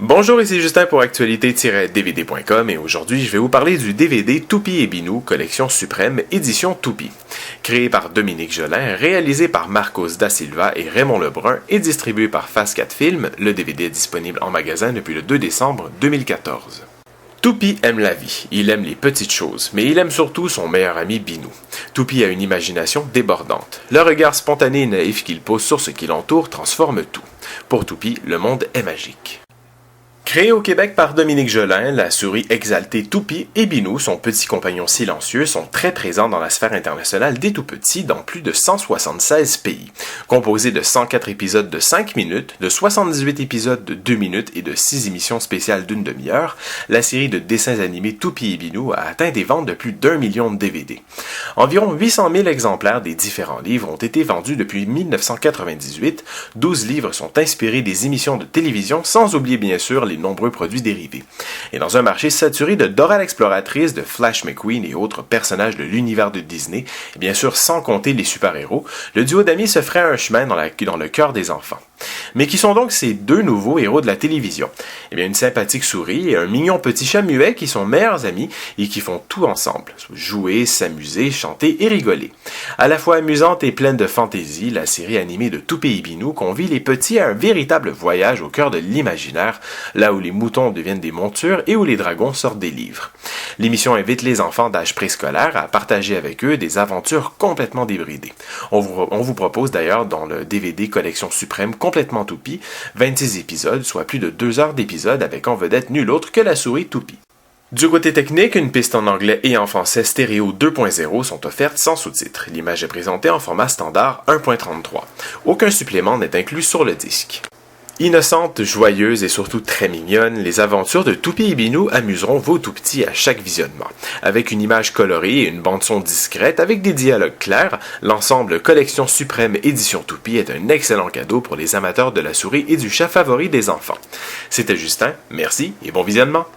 Bonjour, ici Justin pour actualité-dvd.com et aujourd'hui je vais vous parler du DVD Toupie et Binou, collection suprême, édition Toupie. Créé par Dominique Jolin, réalisé par Marcos da Silva et Raymond Lebrun et distribué par Phase 4 Films, le DVD est disponible en magasin depuis le 2 décembre 2014. Toupie aime la vie, il aime les petites choses, mais il aime surtout son meilleur ami Binou. Toupie a une imagination débordante. Le regard spontané et naïf qu'il pose sur ce qui l'entoure transforme tout. Pour Toupie, le monde est magique. Créé au Québec par Dominique Jolin, la souris exaltée Toupie et Binou, son petit compagnon silencieux, sont très présents dans la sphère internationale des tout-petits dans plus de 176 pays. Composé de 104 épisodes de 5 minutes, de 78 épisodes de 2 minutes et de 6 émissions spéciales d'une demi-heure, la série de dessins animés Toupie et Binou a atteint des ventes de plus d'1 million de DVD. Environ 800 000 exemplaires des différents livres ont été vendus depuis 1998, 12 livres sont inspirés des émissions de télévision, sans oublier bien sûr les nombreux produits dérivés. Et dans un marché saturé de Dora l'exploratrice, de Flash McQueen et autres personnages de l'univers de Disney, et bien sûr sans compter les super-héros, le duo d'amis se ferait un chemin dans le cœur des enfants. Mais qui sont donc ces deux nouveaux héros de la télévision? Eh bien, une sympathique souris et un mignon petit chat muet qui sont meilleurs amis et qui font tout ensemble. Jouer, s'amuser, chanter et rigoler. À la fois amusante et pleine de fantaisie, la série animée de Toupie et Binou convie les petits à un véritable voyage au cœur de l'imaginaire, là où les moutons deviennent des montures et où les dragons sortent des livres. L'émission invite les enfants d'âge préscolaire à partager avec eux des aventures complètement débridées. On vous propose d'ailleurs dans le DVD Collection Suprême complètement Toupie, 26 épisodes, soit plus de 2 heures d'épisode avec en vedette nul autre que la souris Toupie. Du côté technique, une piste en anglais et en français stéréo 2.0 sont offertes sans sous-titres. L'image est présentée en format standard 1.33. Aucun supplément n'est inclus sur le disque. Innocentes, joyeuses et surtout très mignonnes, les aventures de Toupie et Binou amuseront vos tout-petits à chaque visionnement. Avec une image colorée et une bande-son discrète avec des dialogues clairs, l'ensemble Collection Suprême Édition Toupie est un excellent cadeau pour les amateurs de la souris et du chat favori des enfants. C'était Justin, merci et bon visionnement!